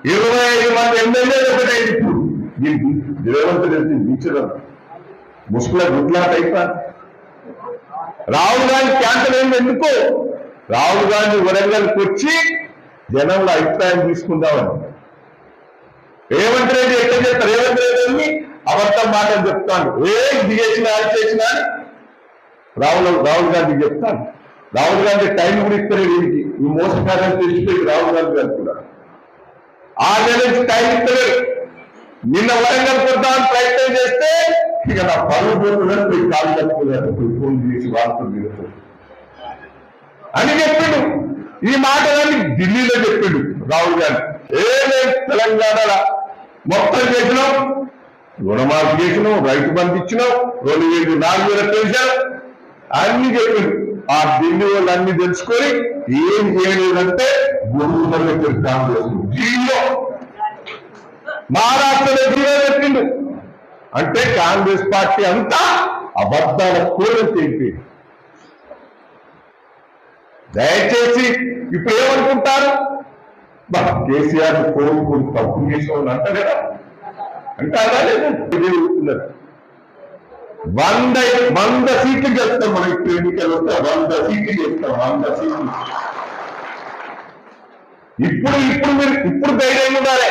25 మంది ఎమ్మెల్యేలు ఒకటైంది. ఇప్పుడు రేవంత్ రెడ్డి మించడం ముసుగుల గుడ్లాట అయిపోయి రాహుల్ గాంధీ క్యాన్సర్ అయింది. ఎందుకు? రాహుల్ గాంధీ వరంగల్కి వచ్చి జనంలో అభిప్రాయం తీసుకుందామని. రేవంత్ రెడ్డి ఎట్లా చెప్తారు? రేవంత్ రెడ్డి అబద్ధం మాటలు చెప్తాను, ఇది చేసినా అది చేసినా అని రాహుల్ గాంధీ చెప్తాను. రాహుల్ గాంధీ టైం కూడా ఇస్తారు వీరికి. ఈ మోసకారం తెలిసిపోయి రాహుల్ గాంధీ గారు కూడా 6 నెలల నుంచి టైం ఇస్తారు. నిన్న వరంగల్ కొద్దామని ప్రయత్నం చేస్తే ఇక నా పరువు పోతున్నారు, పోయి కాలు కట్టుకున్నారు, పోయి ఫోన్ చేసి వార్తలు దిగుతారు అని చెప్పిండు. ఈ మాటలన్నీ ఢిల్లీలో చెప్పిండు రాహుల్ గాంధీ. మేము తెలంగాణ మొత్తం చేసినాం, రుణమాఫీ చేసినాం, రైతు బంధు ఇచ్చినాం, 2000 4000 పెంచాం అన్ని చెప్పిండు. ఆ ఢిల్లీ వాళ్ళు అన్ని తెలుసుకొని ఏం చేయలేదంటే గురువులు కాంగ్రెస్ ఢిల్లీలో, మహారాష్ట్రలో ఢిల్లీలో చెప్పిండు. అంటే కాంగ్రెస్ పార్టీ అంతా అబద్ధాల కోరిక తెలిపి. దయచేసి ఇప్పుడు ఏమనుకుంటారు? కేసీఆర్ కోరుకుని తప్పు చేసిన అంట కదా, అంటే అలా లేదు. 100 సీట్లు చేస్తాం మనం. ఇప్పుడు ఎన్నికలు వస్తే 100 సీట్లు చేస్తాం, 100 సీట్లు. ఇప్పుడు ధైర్యంగా ఉండాలి.